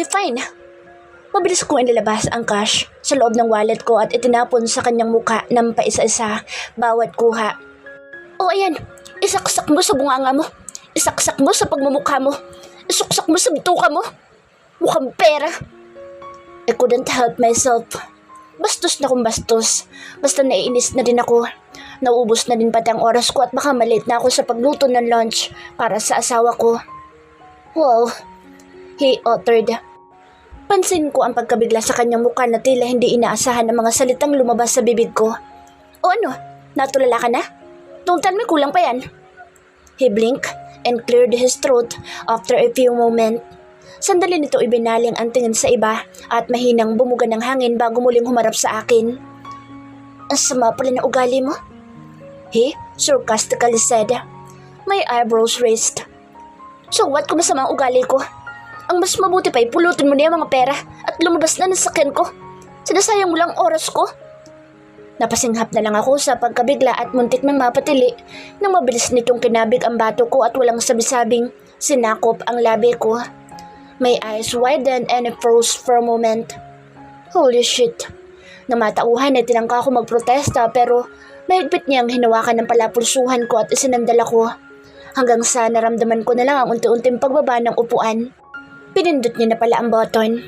Okay, fine. Mabilis kong inilabas ang cash sa loob ng wallet ko at itinapon sa kanyang muka ng paisa-isa bawat kuha. O ayan, isaksak mo sa bunganga mo. Isaksak mo sa pagmumukha mo. Isuksak mo sa bituka mo. Mukhang pera. I couldn't help myself. Bastos na kung bastos. Basta naiinis na din ako. Nauubos na din pati ang oras ko at baka malate na ako sa pagluto ng lunch para sa asawa ko. Wow, he uttered. Pansin ko ang pagkabigla sa kanyang mukha na tila hindi inaasahan ang mga salitang lumabas sa bibig ko. O ano, natulala ka na? Tungtan may kulang pa yan. He blinked and cleared his throat after a few moments. Sandali nito ibinaling ang tingin sa iba at mahinang bumuga ng hangin bago muling humarap sa akin. Ang sama pala na ugali mo? He sarcastically said. My eyebrows raised. So what kung masama ang ugali ko? Ang mas mabuti pa ay pulutin mo na yung mga pera at lumabas na ng sakyan ko. Sinasayang mo lang oras ko. Napasinghap na lang ako sa pagkabigla at muntik ng mapatili nang mabilis nitong kinabig ang bato ko at walang sabi-sabing sinakop ang labi ko. My eyes widened and I froze for a moment. Holy shit. Namatauhan ay tinangka ako magprotesta pero mahigpit niyang hinawakan ng palapulsuhan ko at isinandal ako. Hanggang sa naramdaman ko na lang ang unti-unting pagbaba ng upuan. Pinindot niya na pala ang button.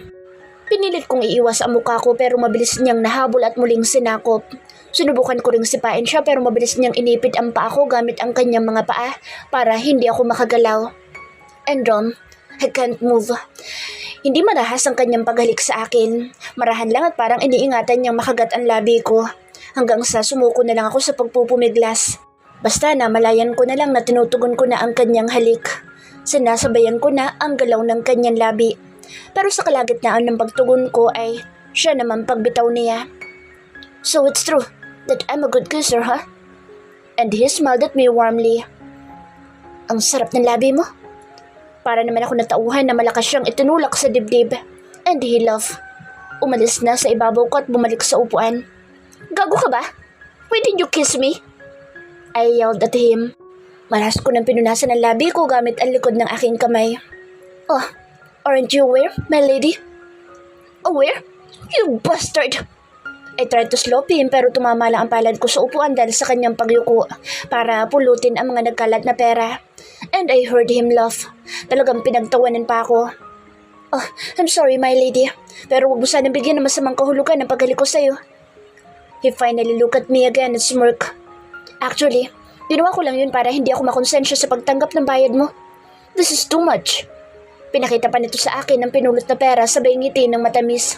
Pinilit kong iiwas ang mukha ko pero mabilis niyang nahabol at muling sinakop. Sinubukan ko ring sipain siya pero mabilis niyang inipit ang paa ko gamit ang kanyang mga paa para hindi ako makagalaw. And I can't move. Hindi marahas ang kanyang paghalik sa akin. Marahan lang at parang iniingatan niyang makagat ang labi ko. Hanggang sa sumuko na lang ako sa pagpupumiglas. Basta namalayan ko na lang na tinutugon ko na ang kanyang halik. Sinasabayan ko na ang galaw ng kanyang labi. Pero sa kalagitnaan ng pagtugon ko ay siya naman pagbitaw niya. So it's true that I'm a good kisser, huh? And he smiled at me warmly. Ang sarap ng labi mo. Para naman ako natauhan na malakas siyang itinulak sa dibdib. And he laughed. Umalis na sa ibabaw ko at bumalik sa upuan. Gago ka ba? Why did you kiss me? I yelled at him. Malas ko nang pinunasan ang labi ko gamit ang likod ng aking kamay. Oh, aren't you aware, my lady? Aware? You bastard! I tried to slope him pero tumama lang ang palad ko sa upuan dahil sa kanyang pagyuko para pulutin ang mga nagkalat na pera. And I heard him laugh. Talagang pinagtawanan pa ako. Oh, I'm sorry my lady, pero huwag mo sanang bigyan ng masamang kahulugan ng paghalik ko sa'yo. He finally looked at me again and smirked. Actually, ginawa ko lang yun para hindi ako makonsensya sa pagtanggap ng bayad mo. This is too much. Pinakita pa nito sa akin ang pinulot na pera sabay ngiti ng matamis.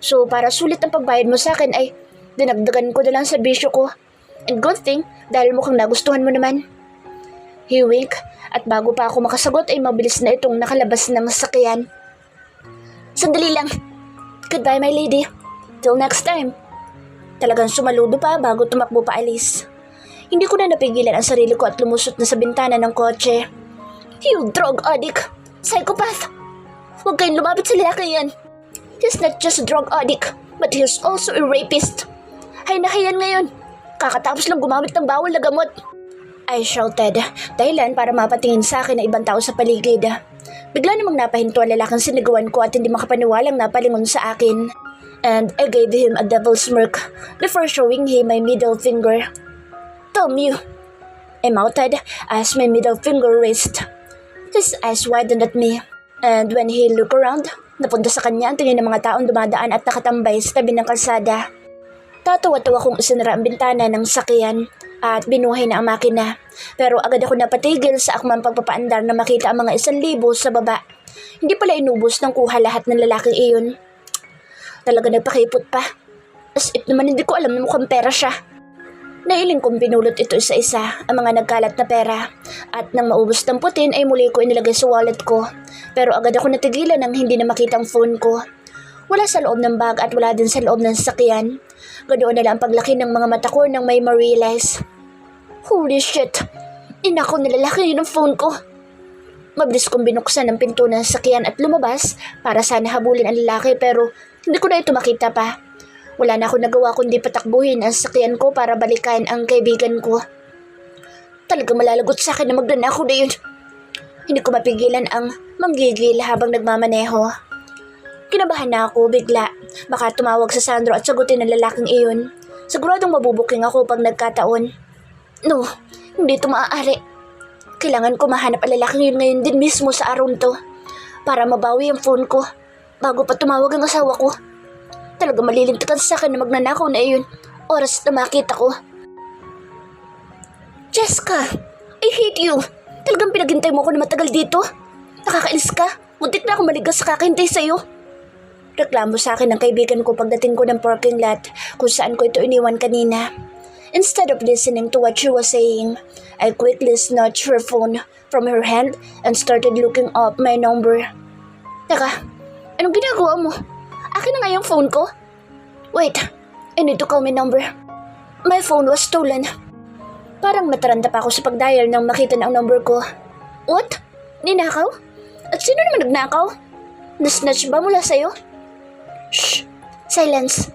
So para sulit ang pagbayad mo sa akin ay dinagdagan ko na lang sa bisyo ko. And good thing dahil mukhang nagustuhan mo naman. He winked at bago pa ako makasagot ay mabilis na itong nakalabas ng sasakyan. Sandali lang. Goodbye my lady. Till next time. Talagang sumaludo pa bago tumakbo pa alis. Hindi ko na napigilan ang sarili ko at lumusot na sa bintana ng kotse. You drug addict! Psychopath! Huwag kayong lumapit sa lalaki yan. He's not just a drug addict, but he's also a rapist. Hay na hayan ngayon. Kakatapos lang gumamit ng bawal na gamot. I shouted, dahilan para mapatingin sa akin na ibang tao sa paligid. Bigla namang napahinto ang lalaking sinigawan ko at hindi makapaniwalang napalingon sa akin. And I gave him a devil smirk before showing him my middle finger. Damn you! I mouthed as my middle finger raised. His eyes widened at me. And when he looked around, napunta sa kanya ang tingin ng mga taong dumadaan at nakatambay sa tabi ng kalsada. Tatawa-tawa kong isinara ang bintana ng sakyan at binuhay na ang makina. Pero agad ako napatigil sa akmang pagpapaandar na makita ang mga 1,000 sa baba. Hindi pala inubos ng kuha lahat ng lalaking iyon. Talaga nagpakipot pa. As if naman hindi ko alam na mukhang pera siya. Nailing kong pinulot ito isa-isa ang mga nagkalat na pera. At nang maubos ng putin ay muli ko inilagay sa wallet ko. Pero agad ako natigilan nang hindi na makita ang phone ko. Wala sa loob ng bag at wala din sa loob ng sasakyan. Ganoon na lang ang paglaki ng mga mata ko nang may ma-realize. Holy shit! Inakaw na lalaki yun ang phone ko. Mabilis kong binuksan ang pinto ng sasakyan at lumabas para sana habulin ang lalaki pero hindi ko na ito makita pa. Wala na ako nagawa kundi patakbuhin ang sasakyan ko para balikan ang kaibigan ko. Talagang malalagot sa akin na magdanakaw na yun. Hindi ko mapigilan ang manggigil habang nagmamaneho. Kinabahan na ako bigla. Baka tumawag sa Sandro at sagutin ng lalaking iyon. Siguradong mabubuking ako pag nagkataon. No, hindi ito maaari. Kailangan ko mahanap ang lalaking yun ngayon din mismo sa araw to para mabawi ang phone ko bago pa tumawag ang asawa ko. Talaga malilintikan sa akin na magnanakaw na iyon oras na makita ko. Jessica, I hate you. Talagang pinaghintay mo ako na matagal dito. Nakakainis ka. Muntik na ako maligas sa kakahintay sa'yo. Reklamo sa akin ng kaibigan ko pagdating ko ng parking lot kung saan ko ito iniwan kanina. Instead of listening to what she was saying, I quickly snatched her phone from her hand and started looking up my number. Teka, anong ginagawa mo? Akin na nga yung phone ko. Wait, I need to call my number. My phone was stolen. Parang nataranta pa ako sa pagdial nang makita na ang number ko. What? Ninakaw? At sino naman nagnakaw? Nasnatch ba mula sa'yo? Shh! Silence!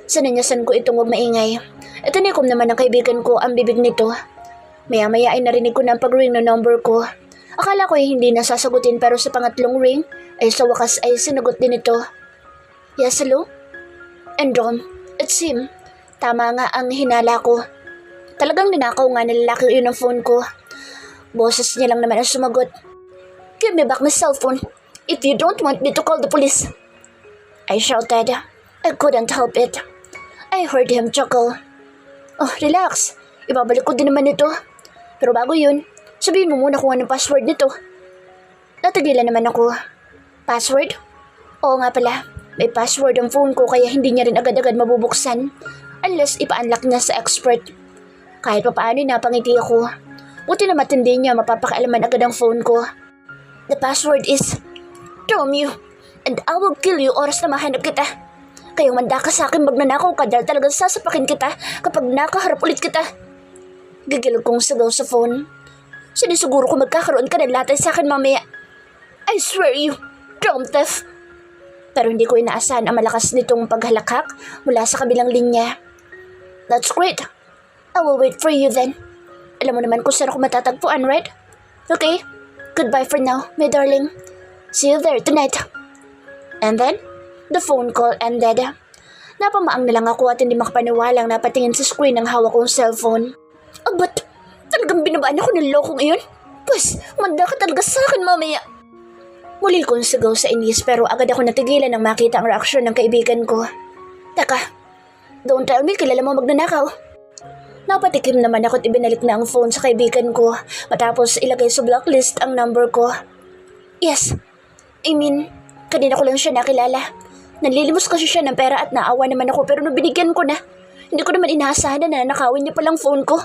Sananyasan ko itong huwag maingay. At tanikom naman ng kaibigan ko ang bibig nito. Maya-maya ay narinig ko na ang pag-ring ng number ko. Akala ko ay hindi na sasagutin pero sa pangatlong ring ay sa wakas ay sinagot din ito. Yes, hello? And it's him. Tama nga ang hinala ko. Talagang ninakaw nga ng lalaki yun ang phone ko. Boses niya lang naman ang sumagot. Give me back my cellphone if you don't want me to call the police. I shouted. I couldn't help it. I heard him chuckle. Oh, relax. Ibabalik ko din naman ito. Pero bago yun, sabihin mo muna kung anong password nito. Natagilan naman ako. Password? Oo nga pala. May password ang phone ko kaya hindi niya rin agad-agad mabubuksan unless ipa-unlock niya sa expert. Kahit pa paano napangiti ako. Buti na matindi niya mapapakialaman agad ang phone ko. The password is, damn you, and I will kill you oras na mahanap kita. Kayong manda ka sa akin magnanakaw ka dahil talagang sasapakin kita kapag nakaharap ulit kita. Gigil kong sigaw sa phone. Sinisiguro ko magkakaroon ka ng latay sa akin mamaya. I swear you, damn thief. Pero hindi ko inaasahan ang malakas nitong paghalakhak mula sa kabilang linya. That's great. I will wait for you then. Alam mo naman kung saan ako matatagpuan, right? Okay, goodbye for now, my darling. See you there tonight. And then, the phone call ended. Napamaang na lang ako at hindi makapaniwalang napatingin sa screen ng hawak kong cellphone. Ba't talagang binabaan ako ng lokong iyon? Pues, manda ka talaga sa akin mamaya. Muli kong sigaw sa inis pero agad ako natigilan nang makita ang reaksyon ng kaibigan ko. Taka, don't tell me kilala mo magnanakaw. Napatikim naman ako at ibinalik na ang phone sa kaibigan ko matapos ilagay sa blacklist ang number ko. Yes, I mean, kanina ko lang siya nakilala. Nanlilimos kasi siya ng pera at naawa naman ako pero nabinigyan ko na. Hindi ko naman inaasahan na nanakawin niya palang phone ko.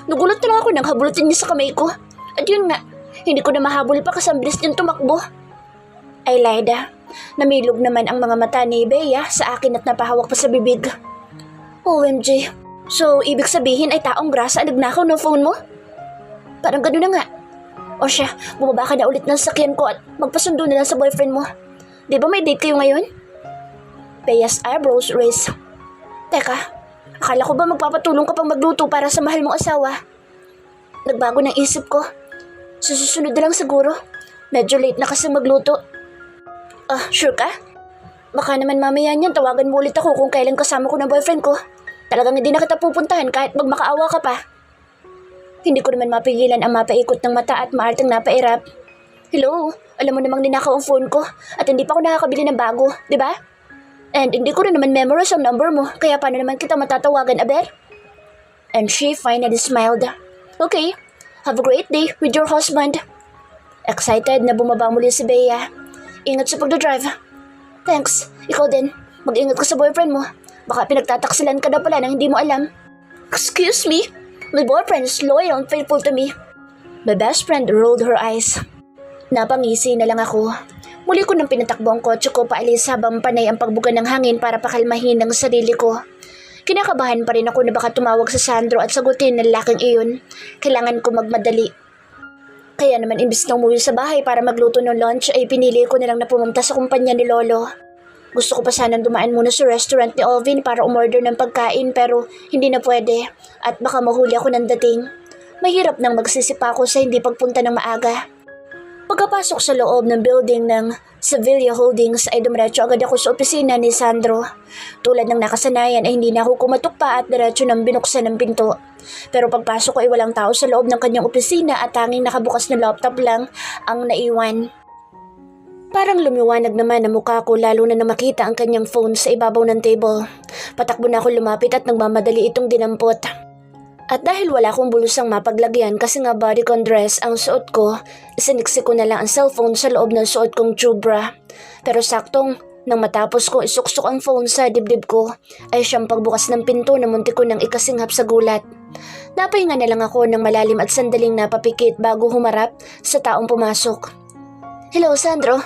Nagulat na lang ako nang habulutin niya sa kamay ko. At yun nga, hindi ko na mahabol pa kasi ang bilis niyang tumakbo. Ay Lyda, namilog naman ang mga mata ni Bea sa akin at napahawak pa sa bibig. OMG, so ibig sabihin ay taong grasa ang nagnakaw ng phone mo? Parang gano'n na nga. O siya, bumaba ka na ulit ng sakyan ko at magpasundo na lang sa boyfriend mo. Di ba may date kayo ngayon? Bea's eyebrows raised. Teka, akala ko ba magpapatulong ka pang magluto para sa mahal mong asawa? Nagbago ng isip ko. Susunod na lang siguro. Medyo late na kasi magluto. Sure ka? Baka naman mamaya niyan tawagan mo ulit ako kung kailan kasama ko ng boyfriend ko. Talagang hindi na kita pupuntahan kahit magmakaawa ka pa. Hindi ko naman mapigilan ang mapaikot ng mata at maartang napairap. Hello, alam mo namang ninakaw ang phone ko at hindi pa ako nakakabili ng bago, di ba? And hindi ko rin naman memorize ang number mo, kaya paano naman kita matatawagan, aber? And she finally smiled. Okay, have a great day with your husband. Excited na bumaba muli si Bea. Ingat sa pagdadrive. Thanks, ikaw din. Mag-ingat ka sa boyfriend mo. Baka pinagtataksilan ka na pala nang hindi mo alam. Excuse me? My boyfriend is loyal and faithful to me. My best friend rolled her eyes. Napangisi na lang ako. Muli ko nang pinatakbo ang kotse ko paalis habang panay ang pagbuga ng hangin para pakalmahin ang sarili ko. Kinakabahan pa rin ako na baka tumawag sa Sandro at sagutin ng lalaking iyon. Kailangan ko magmadali. Kaya naman imbis na umuwi sa bahay para magluto ng lunch ay pinili ko na lang na pumunta sa kumpanya ni Lolo. Gusto ko pa sanang dumaan muna sa restaurant ni Alvin para umorder ng pagkain pero hindi na pwede at baka mahuli ako ng dating. Mahirap nang magsisipa ako sa hindi pagpunta ng maaga. Pagkapasok sa loob ng building ng Sevilla Holdings ay dumiretso agad ako sa opisina ni Sandro. Tulad ng nakasanayan ay hindi na ako kumatok pa at diretso nang binuksan ng pinto. Pero pagpasok ko ay walang tao sa loob ng kanyang opisina at tanging nakabukas na laptop lang ang naiwan. Parang lumiwanag naman ang mukha ko lalo na makita ang kanyang phone sa ibabaw ng table. Patakbo na ako lumapit at nagmamadali itong dinampot. At dahil wala akong bulusang mapaglagyan kasi nga bodycon dress ang suot ko, siniksi ko na lang ang cellphone sa loob ng suot kong tubra. Pero saktong, nang matapos kong isuksok ang phone sa dibdib ko, ay siyang pagbukas ng pinto na muntik ko nang ikasinghap sa gulat. Napahinga na lang ako ng malalim at sandaling napapikit bago humarap sa taong pumasok. "Hello, Sandro."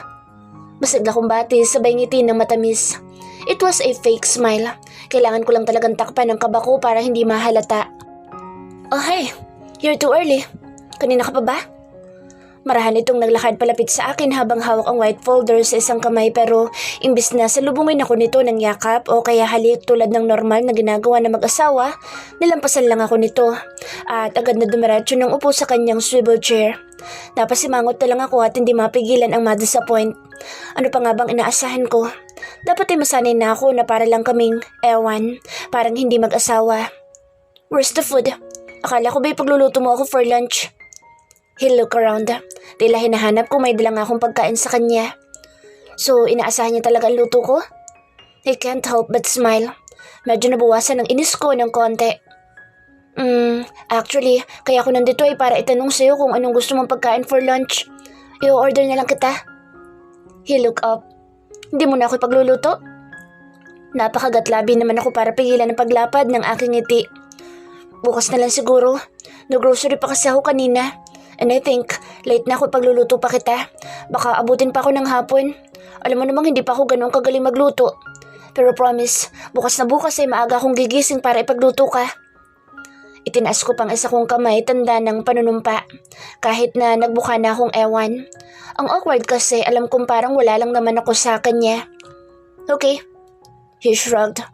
Masigla kong bati sabay ngiti ng matamis. It was a fake smile. Kailangan ko lang talagang takpan ang kaba ko para hindi mahalata. "Oh hey, you're too early. Kanina ka pa ba?" Marahan itong naglakad palapit sa akin habang hawak ang white folder sa isang kamay pero imbis na salubungin ako nito ng yakap o kaya halik tulad ng normal na ginagawa ng mag-asawa, nilampasan lang ako nito at agad na dumiretso ng upo sa kanyang swivel chair. Napasimangot na lang ako at hindi mapigilan ang ma-disappoint. Ano pa nga bang inaasahan ko? Dapat ay masanay na ako na para lang kaming ewan, parang hindi mag-asawa. "Where's the food? Akala ko ba'y pagluluto mo ako for lunch?" He look around. Tila hinahanap ko may dalang akong pagkain sa kanya. So, inaasahan niya talaga ang luto ko? I can't help but smile. Medyo nabawasan ang inis ko ng konti. Actually, kaya ako nandito ay para itanong sa'yo kung anong gusto mong pagkain for lunch. I-order na lang kita. He look up. Hindi mo na ako pagluluto? Napakagatlabi naman ako para pigilan ang paglapad ng aking ngiti. Bukas na lang siguro. Nag-grocery pa kasi ako kanina. And I think, late na ako pagluluto pa kita. Baka abutin pa ako ng hapon. Alam mo namang hindi pa ako ganun kagaling magluto. Pero promise, bukas na bukas ay maaga akong gigising para ipagluto ka. Itinaas ko pang isa kong kamay tanda ng panunumpa. Kahit na nagbuka na akong ewan. Ang awkward kasi alam kong parang wala lang naman ako sa kanya. Okay. He shrugged.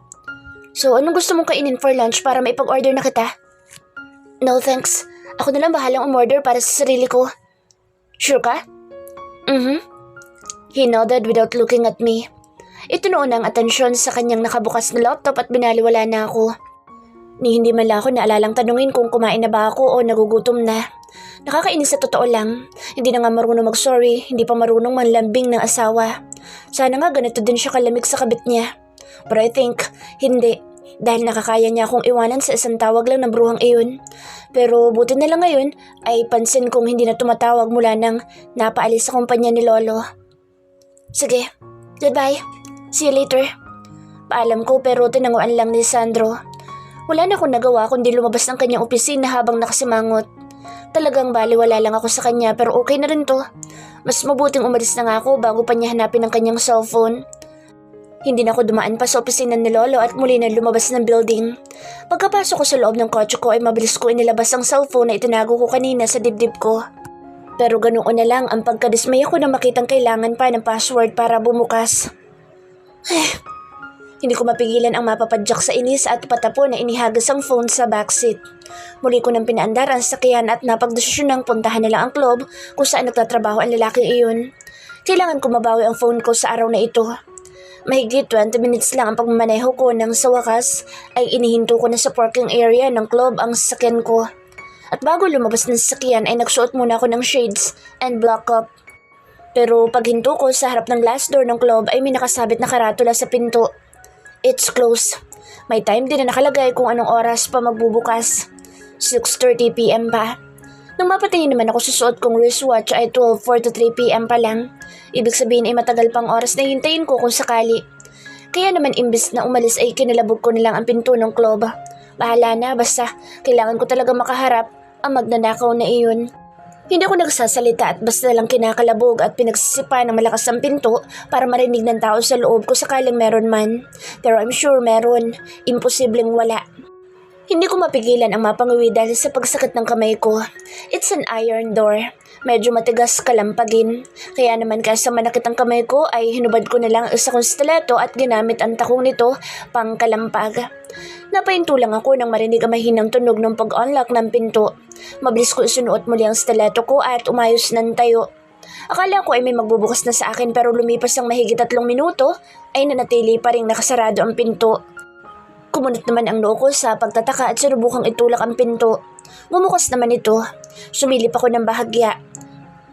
So anong gusto mong kainin for lunch para maipag-order na kita? No thanks. Ako na lang bahalang umorder para sa sarili ko. Sure ka? He nodded without looking at me. Itinuon ang atensyon sa kanyang nakabukas na laptop at binaliwala na ako. Ni hindi man lang ako naalalang tanungin kung kumain na ba ako o nagugutom na. Nakakainis sa totoo lang. Hindi na nga marunong mag-sorry, hindi pa marunong manlambing ng asawa. Sana nga ganito din siya kalamig sa kabit niya. But I think, hindi. Dahil nakakaya niya akong iwanan sa isang tawag lang ng bruhang iyon. Pero buti na lang ngayon ay pansin kong hindi na tumatawag mula nang napaalis sa kumpanya ni Lolo. Sige, goodbye. See you later. Paalam ko pero tinanguan lang ni Sandro. Wala na akong nagawa kundi lumabas ng kanyang opisina habang nakasimangot. Talagang baliwala lang ako sa kanya pero okay na rin to. Mas mabuting umalis na nga ako bago pa niya hanapin ang kanyang cellphone. Hindi na ako dumaan pa sa opisina ni Lolo at muli na lumabas ng building. Pagkapasok ko sa loob ng kotse ko ay mabilis ko inilabas ang cellphone na itinago ko kanina sa dibdib ko. Pero ganoon na lang ang pagkadismaya ko na makitang kailangan pa ng password para bumukas. Hindi ko mapigilan ang mapapadyak sa inis at patapo na inihagas ang phone sa backseat. Muli ko nang pinaandar ang sakyan at napagdesisyon ng puntahan nila ang club kung saan nagtatrabaho ang lalaking iyon. Kailangan ko mabawi ang phone ko sa araw na ito. Mahigit 20 minutes lang ang pagmamaneho ko nang sa wakas ay inihinto ko na sa parking area ng club ang sasakyan ko. At bago lumabas ng sasakyan ay nagsuot muna ako ng shades and block up. Pero paghinto ko sa harap ng glass door ng club ay may nakasabit na karatula sa pinto. It's closed. May time din na nakalagay kung anong oras pa magbubukas. 6:30 p.m. pa. Nung mapatingin naman ako sa suot kong wristwatch ay 12:43 p.m. pa lang. Ibig sabihin ay matagal pang oras na hintayin ko kung sakali. Kaya naman imbis na umalis ay kinalabog ko na lang ang pinto ng club. Bahala na, basta kailangan ko talaga makaharap ang magnanakaw na iyon. Hindi ako nagsasalita at basta lang kinakalabog at pinagsisipa ng malakas ang pinto para marinig ng tao sa loob ko sakaling meron man. Pero I'm sure meron. Imposibleng wala. Hindi ko mapigilan ang mapanguwi dahil sa pagsakit ng kamay ko. It's an iron door. Medyo matigas kalampagin. Kaya naman kaysa manakit ang kamay ko ay hinubad ko na lang ang isa kong stiletto at ginamit ang takong nito pang kalampag. Napahinto lang ako nang marinig ang mahinang tunog ng pag-unlock ng pinto. Mabilis ko isunuot muli ang stiletto ko at umayos ng tayo. Akala ko ay may magbubukas na sa akin pero lumipas ng mahigit 3 minuto ay nanatili pa ring nakasarado ang pinto. Kumunot naman ang noo ko sa pagtataka at sinubukang itulak ang pinto. Bumukas naman ito. Sumilip ako ng bahagya.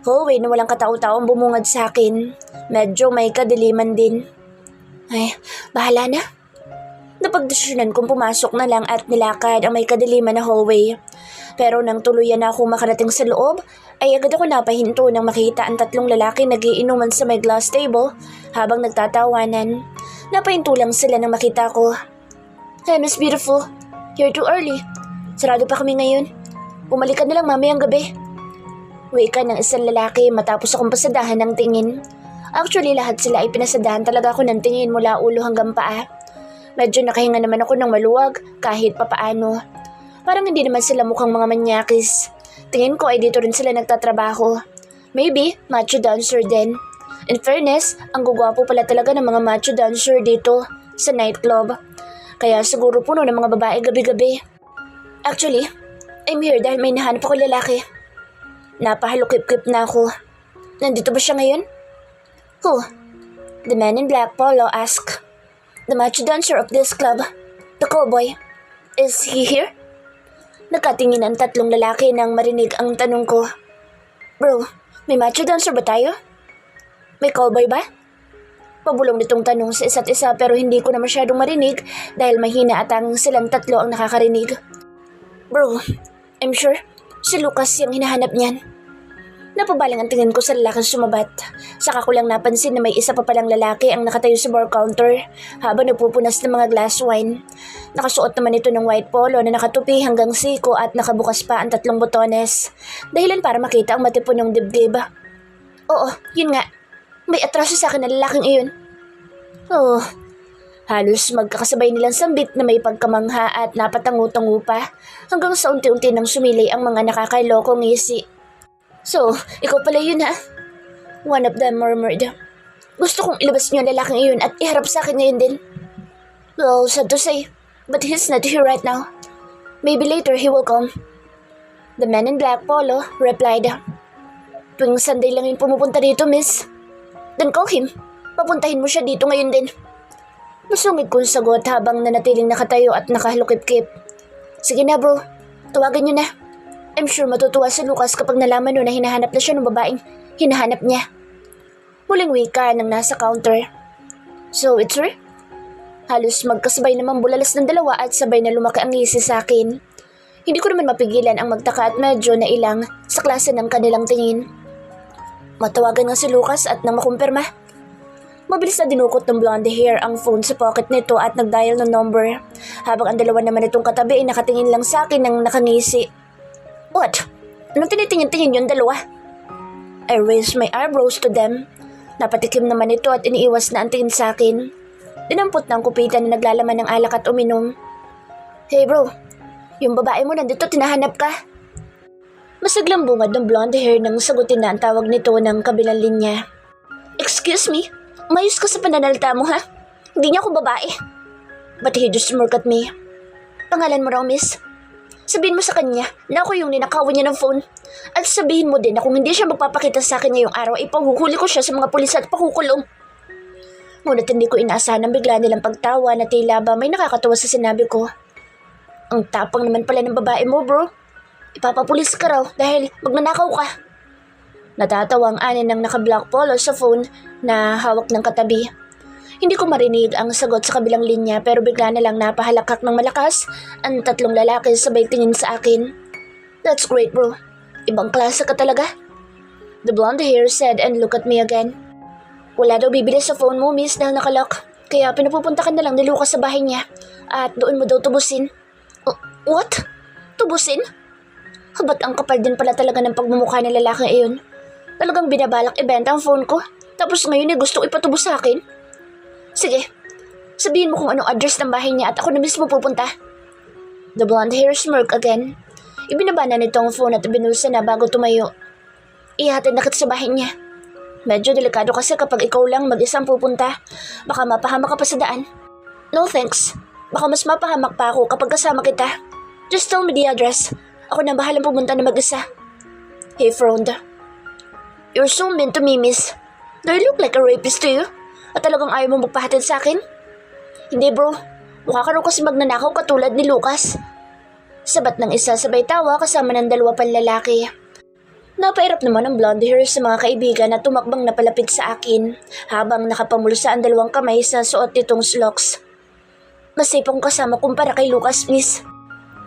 Hallway na walang katao-tao ang bumungad sa akin. Medyo may kadiliman din. Ay, bahala na. Napagdesisyonan kong pumasok na lang at nilakad ang may kadiliman na hallway. Pero nang tuluyan na akong makarating sa loob, ay agad ako napahinto nang makita ang 3 lalaki nagiinuman sa may glass table habang nagtatawanan. Napahinto lang sila nang makita ko. Hey, Miss Beautiful. You're too early. Sarado pa kami ngayon. Bumalik ka na lang mamayang gabi. Wika ng isang lalaki matapos akong pasadahan ng tingin. Actually, lahat sila ay pinasadahan talaga ako ng tingin mula ulo hanggang paa. Medyo nakahinga naman ako ng maluwag kahit papaano. Parang hindi naman sila mukhang mga manyakis. Tingin ko ay dito rin sila nagtatrabaho. Maybe, macho dancer din. In fairness, ang gugwapo pala talaga ng mga macho dancer dito sa nightclub. Kaya siguro puno ng mga babae gabi-gabi. Actually, I'm here dahil may nahanap ako lalaki. Napahalukip-kip na ako. Nandito ba siya ngayon? Who? The man in black polo asked. The macho dancer of this club, the cowboy. Is he here? Nakatingin ang 3 lalaki nang marinig ang tanong ko. Bro, may macho dancer ba tayo? May cowboy ba? Pabulong nitong tanong sa isa't isa pero hindi ko na masyadong marinig dahil mahina at ang silang 3 ang nakakarinig. Bro, I'm sure si Lucas yung hinahanap niyan. Napabalang ang tingin ko sa lalaking sumabat. Saka ko lang napansin na may isa pa palang lalaki ang nakatayo sa bar counter habang nagpupunas ng mga glass wine. Nakasuot naman ito ng white polo na nakatupi hanggang siko at nakabukas pa ang 3 botones. Dahilan para makita ang matipunong dibdib. Oo, yun nga. May atraso sa akin na lalaking iyon. Oh, halos magkakasabay nilang sambit na may pagkamangha at napatangu-tangu pa hanggang sa unti-unti nang sumilay ang mga nakakailokong ngisi. So, ikaw pala yun ha? One of them murmured. Gusto kong ilabas niyo ang lalaking iyon at iharap sa akin ngayon din. Well, sad to say, but he's not here right now. Maybe later he will come. The man in black polo replied. Tuwing Sunday lang yung pumupunta dito, miss. Then call him. Papuntahin mo siya dito ngayon din. Masungit kong sagot habang nanatiling nakatayo at nakahalukip-kip. Sige na bro, tawagan niyo na. I'm sure matutuwa si Lucas kapag nalaman no na hinahanap na siya ng babaeng hinahanap niya. Muling wika ng nasa counter. So, it's her? Halos magkasabay namang bulalas ng dalawa at sabay na lumaki ang ngisi sa akin. Hindi ko naman mapigilan ang magtaka at medyo nailang sa klase ng kanilang tingin. Matawagan nga si Lucas at nang makumpirma. Mabilis na dinukot ng blonde hair ang phone sa pocket nito at nagdial ng number. Habang ang dalawa naman itong katabi ay nakatingin lang sa akin ng nakangisi. What? Anong tinitingin-tingin yung dalawa? I raised my eyebrows to them. Napatikim naman ito at iniiwas na ang tingin sa akin. Dinampot na ang kupitan na naglalaman ng alak at uminom. Hey bro, yung babae mo nandito, tinahanap ka. Masaglang bungad ng blonde hair nang sagutin na ang tawag nito ng kabilang linya. Excuse me, mayos ka sa pananalita mo ha? Hindi niya ako babae. But he just smirked at me. Pangalan mo raw, miss? Sabihin mo sa kanya na ako yung ninakawan niya ng phone. At sabihin mo din na kung hindi siya magpapakita sa akin ngayong araw, ipahuhuli ko siya sa mga pulis at pakukulong. Ngunit hindi ko inaasahan ang bigla nilang pagtawa na tila ba may nakakatawa sa sinabi ko. Ang tapang naman pala ng babae mo, bro. Ipapapulis ka raw dahil magnanakaw ka. Natatawa ang anin ng naka-black polo sa phone na hawak ng katabi. Hindi ko marinig ang sagot sa kabilang linya pero bigla na lang napahalakak ng malakas ang 3 lalaki sabay tingin sa akin. That's great bro. Ibang klase ka talaga. The blonde hair said and looked at me again. Wala daw bibili sa phone mo miss dahil nakalock. Kaya pinapupunta ka na lang ni Lucas sa bahay niya at doon mo daw tubusin. What? Tubusin? Habat ang kapal din pala talaga ng pagmumukha ng lalaki iyon. Talagang binabalak ibenta ang phone ko tapos ngayon ay gusto ipatubos sa akin. Sige, sabihin mo kung anong address ng bahay niya at ako na mismo pupunta. The blonde hair smirked again. Ibinaba na nito ang phone at ibinusa na bago tumayo. Ihatid na kita sa bahay niya. Medyo delikado kasi kapag ikaw lang mag-isang pupunta. Baka mapahamak ka pa sa daan. No thanks. Baka mas mapahamak pa ako kapag kasama kita. Just tell me the address. Ako na bahalang pumunta na mag-isa. He frowned. You're so mean to me, miss. Do I look like a rapist to you? At talagang ayaw mo magpahatid sa akin? Hindi bro, mukha ka raw kasi magnanakaw katulad ni Lucas. Sabat ng isa sabay tawa kasama ng dalawa pang lalaki. Napairap naman ang blonde hair sa mga kaibigan na tumakbang na palapit sa akin habang nakapamulsa ang dalawang kamay sa suot nitong slocks. Mas safe akong kasama kumpara kay Lucas, miss.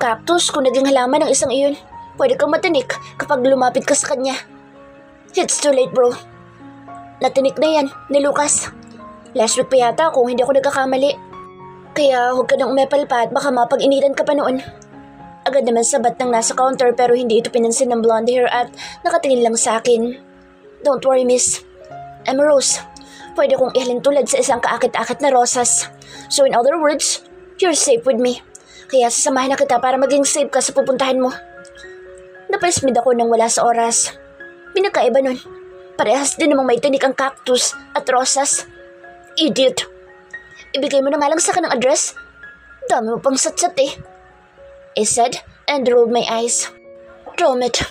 Cactus kung naging halaman ng isang iyon. Pwede kang matinik kapag lumapit ka sa kanya. It's too late bro. Natinik na yan ni Lucas. Last week pa yata kung hindi ako nagkakamali. Kaya huwag ka nang umepal pa at baka mapag-initan ka pa noon. Agad naman sabat ng nasa counter pero hindi ito pinansin ng blonde hair at nakatingin lang sa akin. Don't worry miss. I'm a rose. Pwede kong ihalin tulad sa isang kaakit-akit na rosas. So in other words, you're safe with me. Kaya sasamahan na kita para maging safe ka sa pupuntahan mo. Napaismid ako nang wala sa oras. Pinagkaiba nun. Parehas din namang may tinik ang cactus at rosas. Idiot. Ibigay mo na nga lang sa akin ang address. Dami mo pang satsat eh. I said and rolled my eyes. Damn it.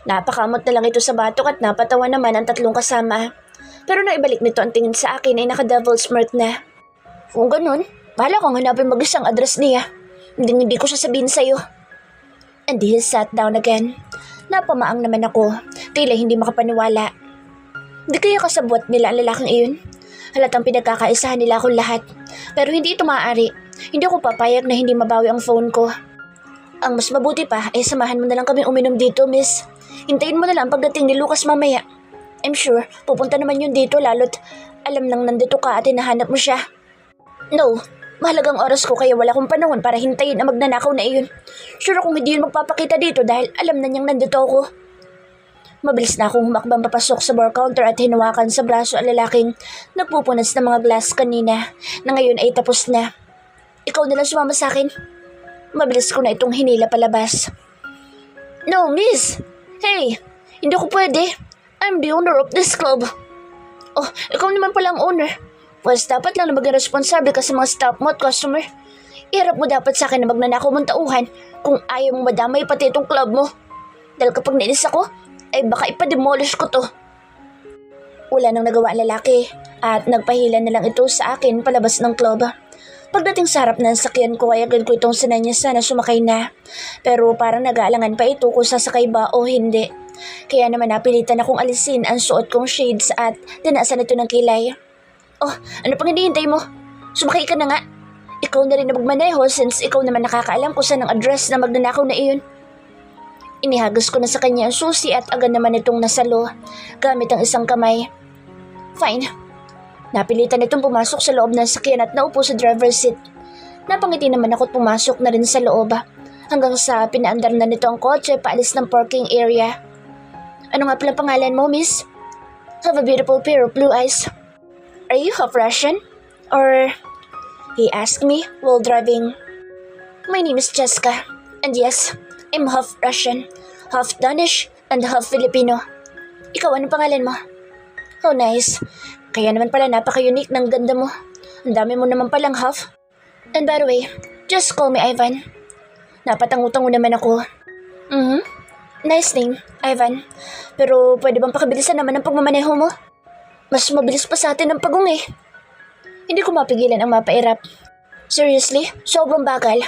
Napakamot na lang ito sa batok at napatawa naman ang tatlong kasama. Pero naibalik nito ang tingin sa akin ay naka-devil smirk na. Kung ganun, bahala kong hanapin mag-isang address niya. Hindi ko sasabihin sa'yo. And he sat down again. Napamaang naman ako. Tila hindi makapaniwala. Di kaya kasabwat nila ang lalaking iyon? Halatang pinagkakaisahan nila akong lahat. Pero hindi ito maaari. Hindi ako papayag na hindi mabawi ang phone ko. Ang mas mabuti pa ay samahan mo na lang kami uminom dito, miss. Hintayin mo na lang pagdating ni Lucas mamaya. I'm sure, pupunta naman yun dito lalo't alam nang nandito ka at hinahanap mo siya. No, mahalagang oras ko kaya wala akong panahon para hintayin na magnanakaw na iyon. Sure akong hindi yun magpapakita dito dahil alam na niyang nandito ako. Mabilis na akong humakbang papasok sa bar counter at hinawakan sa braso ang lalaking nagpupunas ng mga glass kanina na ngayon ay tapos na. Ikaw na lang sumama sa akin. Mabilis ko na itong hinila palabas. No, miss! Hey! Hindi ko pwede. I'm the owner of this club. Oh, ikaw naman pala ang owner. Pues dapat lang na maging responsable ka sa mga staff mo at customer. Iharap mo dapat sa akin na magnanakaw mong tauhan kung ayaw mong madamay pati itong club mo. Dahil kapag nainis ako, ay baka ipademolish ko to. Wala nang nagawa ang lalaki at nagpahila na lang ito sa akin palabas ng club. Pagdating sa harap ng sakyan ko ay agad ko itong sinanyasa na sumakay na. Pero parang nag-aalangan pa ito kung sasakay ba o hindi. Kaya naman napilitan akong alisin ang suot kong shades at tinaasan ito ng kilay. Oh, ano pang hinihintay mo? Sumakay ka na nga. Ikaw na rin na magmaneho since ikaw naman nakakaalam kung saan ang address na magnanakaw na iyon. Inihagos ko na sa kanya ang susi at agad naman itong nasalo gamit ang isang kamay. Fine. Napilitan itong pumasok sa loob ng sakyan at naupo sa driver's seat. Napangiti naman ako at pumasok na rin sa loob hanggang sa pinaandar na nito ang kotse paalis ng parking area. Ano nga pala pangalan mo, miss? Have a beautiful pair of blue eyes. Are you half Russian? Or... He asked me while driving. My name is Jessica. And yes, I'm half Russian, half Danish, and half Filipino. Ikaw, anong pangalan mo? Oh, nice. Kaya naman pala napaka-unique ng ganda mo. Ang dami mo naman palang half. And by the way, just call me Ivan. Napatangutango naman ako. Nice name, Ivan. Pero pwede bang pakibilisan naman ang pagmamaneho mo? Mas mabilis pa sa atin ang pagong eh. Hindi ko mapigilan ang mapairap. Seriously, sobrang bagal.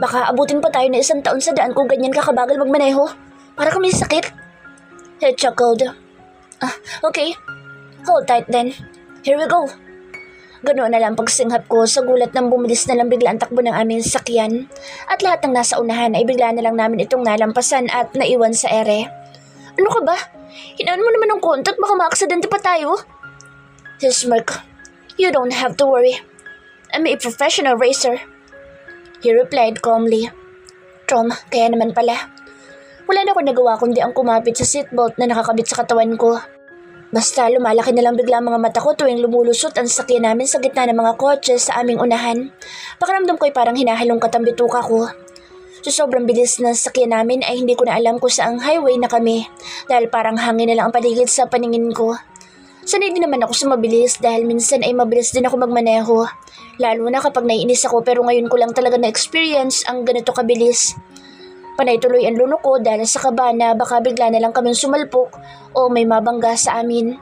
Baka abutin pa tayo na 1 taon sa daan kung ganyan kakabagal magmaneho. Para kami sakit. He chuckled. Okay. Hold tight then. Here we go. Ganoon na lang pagsinghap ko sa gulat ng bumilis na lang bigla ang takbo ng aming sakyan. At lahat ng nasa unahan ay bigla na lang namin itong nalampasan at naiwan sa ere. Ano ka ba? Hinaan mo naman ng konti at baka maaksidente pa tayo. He smirked. You don't have to worry. I'm a professional racer. He replied calmly. Tom, kaya naman pala. Wala na ako nagawa kundi ang kumapit sa seatbelt na nakakabit sa katawan ko. Basta lumalaki na lang bigla ang mga mata ko tuwing lumulusot ang sakyan namin sa gitna ng mga kotse sa aming unahan. Pakiramdam ko ay parang hinahalongkat ang bituka ko. Sa sobrang bilis ng sakyan namin ay hindi ko na alam kung saang highway na kami dahil parang hangin na lang ang paligid sa paningin ko. Sanay din naman ako sa mabilis dahil minsan ay mabilis din ako magmaneho. Lalo na kapag naiinis ako pero ngayon ko lang talaga na-experience ang ganito kabilis. Panay tuloy ang luno ko dahil sa kaba na baka bigla na lang kaming sumalpok o may mabangga sa amin.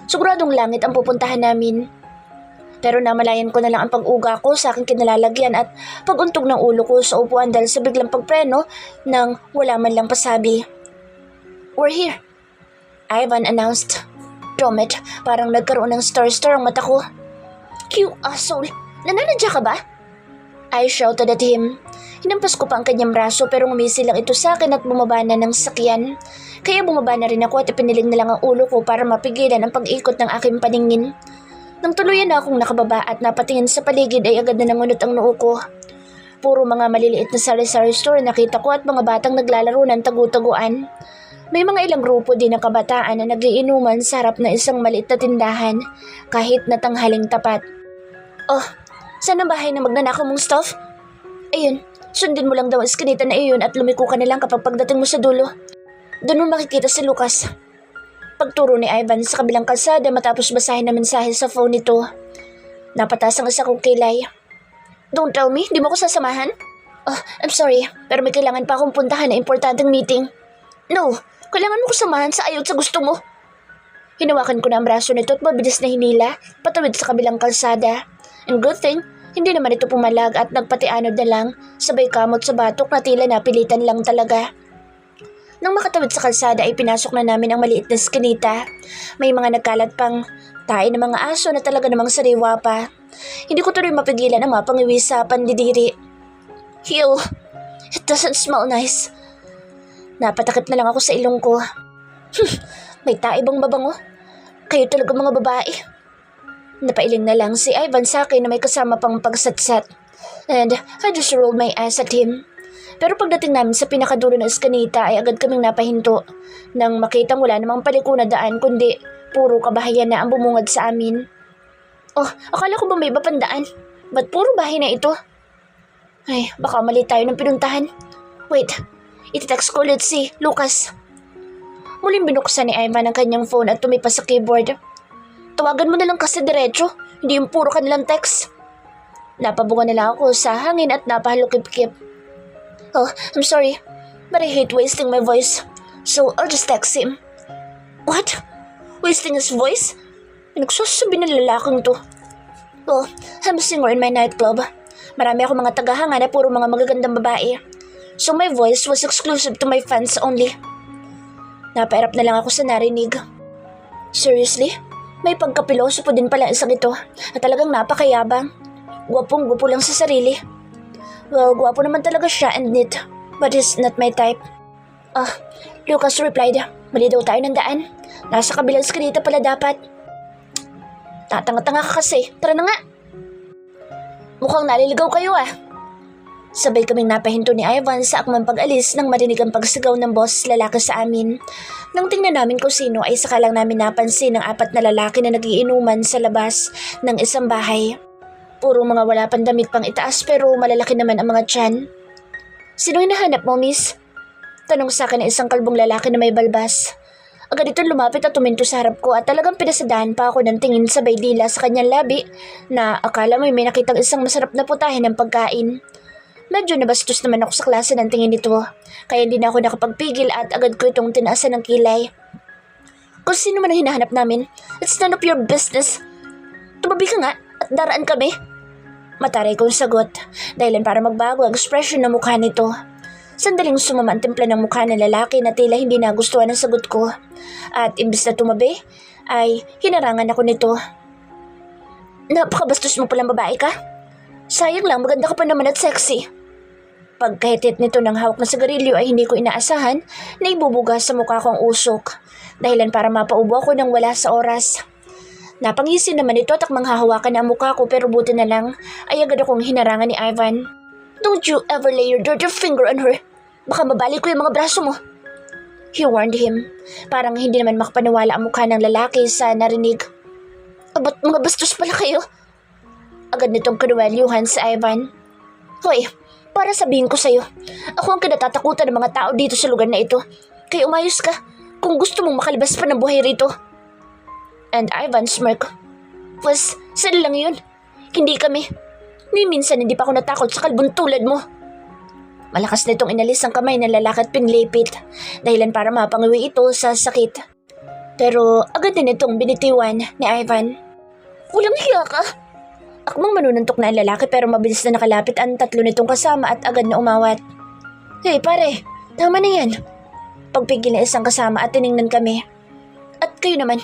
Siguradong langit ang pupuntahan namin. Pero namalayan ko na lang ang pag-uga ko sa aking kinalalagyan at pag-untog ng ulo ko sa upuan dahil sa biglang pagpreno nang wala man lang pasabi. "We're here," Ivan announced. Damn it, parang nagkaroon ng star-star ang mata ko. "You asshole, nananadya ka ba?" I shouted at him. Hinampas ko pa ang kanyang braso pero ngumisi lang ito sa akin at bumaba na ng sakyan. Kaya bumaba na rin ako at ipiniling na lang ang ulo ko para mapigilan ang pag-ikot ng aking paningin. Nang tuluyan na akong nakababa at napatingin sa paligid ay agad na nangunot ang noo ko. Puro mga maliliit na sari-sari store nakita ko at mga batang naglalaro ng tagu-taguan. May mga ilang grupo din ng kabataan na nagiinuman sa harap na isang maliit na tindahan kahit na tanghaling tapat. "Oh, saan ang bahay na magnanakaw mong stuff?" "Ayun, sundin mo lang daw ang eskinita na iyon at lumiko ka na lang kapag pagdating mo sa dulo. Doon mo makikita si Lucas." Pagturo ni Ivan sa kabilang kalsada matapos basahin na mensahe sa phone nito. Napatas ang isa kong kilay. "Don't tell me, di mo ko sasamahan?" "Oh, I'm sorry, pero may kailangan pa akong puntahan na importanteng meeting." "No, kailangan mo ko samahan sa ayod sa gusto mo." Hinawakan ko na ang braso nito at mabilis na hinila patawid sa kabilang kalsada. And good thing, hindi naman ito pumalag at nagpatianod na lang, sabay kamot sa batok na tila napilitan lang talaga. Nang makatawid sa kalsada ay pinasok na namin ang maliit na skinita. May mga nagkalat pang tayo ng mga aso na talaga namang sariwa pa. Hindi ko tuloy mapigilan ang mapangiwi sa pandidiri. "Ew, it doesn't smell nice." Napatakip na lang ako sa ilong ko. May tae bang babango? Kayo talaga mga babae. Napailing na lang si Ivan sa akin na may kasama pang pagsatsat. And I just rolled my eyes at him. Pero pagdating namin sa pinakadulo ng eskanita ay agad kaming napahinto nang makitang wala namang paliko na daan kundi puro kabahayan na ang bumungad sa amin. "Oh, akala ko ba may iba pang daan? Ba't puro bahay na ito?" Ay, baka mali tayo ng pinuntahan. Wait, iti-text ko ulit si Lucas. Muling binuksan ni Ivan ang kanyang phone at tumipa sa keyboard. "Tawagan mo na lang kasi diretso, hindi yung puro kanilang text." Napabunga na lang ako sa hangin at napahalukip-kip. "Oh, I'm sorry, but I hate wasting my voice, so I'll just text him." "What? Wasting his voice? Pinagsasabi ng lalaking to." "Well, I'm a singer in my nightclub. Marami ako mga tagahanga na puro mga magagandang babae. So my voice was exclusive to my fans only." Napairap na lang ako sa narinig. Seriously? May pagkapiloso po din pala isang ito at talagang napakayabang. Gwapong-gwapo lang sa sarili. Well, gwapo naman talaga siya and neat, but he's not my type. Lucas replied, "Mali daw tayo ng daan. Nasa kabilang skinita pala dapat." "Tatanga-tanga ka kasi. Tara na nga." "Mukhang naliligaw kayo ah." Sabay kaming napahinto ni Ivan sa akmang pag-alis nang marinig ang pagsigaw ng boss lalaki sa amin. Nang tingnan namin kung sino ay saka lang namin napansin ang 4 na lalaki na nagiinuman sa labas ng isang bahay. Puro mga wala pang damit pang itaas pero malalaki naman ang mga tiyan. "Sino hinahanap mo, miss?" Tanong sa akin ng isang kalbong lalaki na may balbas. Agad ito lumapit at tuminto sa harap ko at talagang pinasadahan pa ako ng tingin sabay dila sa kanyang labi na akala may nakitang isang masarap na putahe ng pagkain. Medyo nabastos naman ako sa klase ng tingin nito, kaya hindi na ako nakapagpigil at agad ko itong tinaasan ng kilay. "Kung sino man ang hinahanap namin, it's none of your business. Tumabi ka nga at daraan kami." Mataray kong sagot, dahilan para magbago ang ekspresyon ng mukha nito. Sandaling sumama ang timpla ng mukha ng lalaki na tila hindi nagustuhan ang sagot ko. At imbis na tumabi, ay hinarangan ako nito. "Napakabastos mo palang babae ka. Sayang lang, maganda ka pa naman at sexy." Pagkahitit nito ng hawak na sigarilyo ay hindi ko inaasahan na ibubuga sa mukha ko ang usok, dahilan para mapaubo ako nang wala sa oras. Napangisi naman ito at akmang hahawakan na ang mukha ko pero buti na lang ay agad akong hinarangan ni Ivan. "Don't you ever lay your dirty finger on her. Baka mabalik ko yung mga braso mo." He warned him. Parang hindi naman makapaniwala ang mukha ng lalaki sa narinig. "Ba't mga bastos pala kayo?" Agad nitong kanuwelyuhan sa Ivan. "Hoy, para sabihin ko sa'yo, ako ang kinatatakutan ng mga tao dito sa lugar na ito. Kaya umayos ka kung gusto mong makalabas pa ng buhay rito." And Ivan smirk. "Was, sila lang yun. Hindi kami. Minsan hindi pa ako natakot sa kalbong tulad mo." Malakas na itong inalis ang kamay ng lalaki at pinlipit, dahilan para mapangiwi ito sa sakit. Pero agad din itong binitiwan ni Ivan. Walang hiya ka! Akmang manununtok na ang lalaki pero mabilis na nakalapit ang tatlo nitong kasama at agad na umawat. Hey pare, tama na yan. Pagpigil na isang kasama at tiningnan kami. At kayo naman,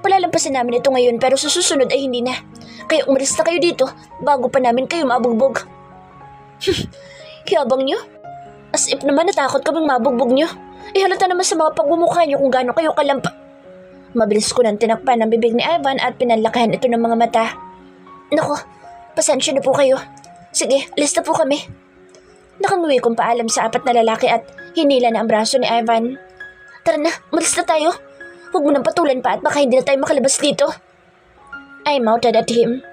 palalampasin namin ito ngayon pero sa susunod ay hindi na. Kaya umalis na kayo dito bago pa namin kayo mabugbog. Yabang nyo? As if naman natakot kaming mabugbog nyo. Halata naman sa mga pagmumukha nyo kung gaano kayo kalampa. Mabilis ko nang tinakpan ang bibig ni Ivan at pinanlakihan ito ng mga mata. Naku, pasensya na po kayo. Sige, alis na po kami. Nakanguwi kong paalam sa apat na lalaki at hinila na ang braso ni Ivan. Tara na, umalis na tayo. Huwag mo nang patulan pa at baka hindi na tayo makalabas dito. I mouthed at him.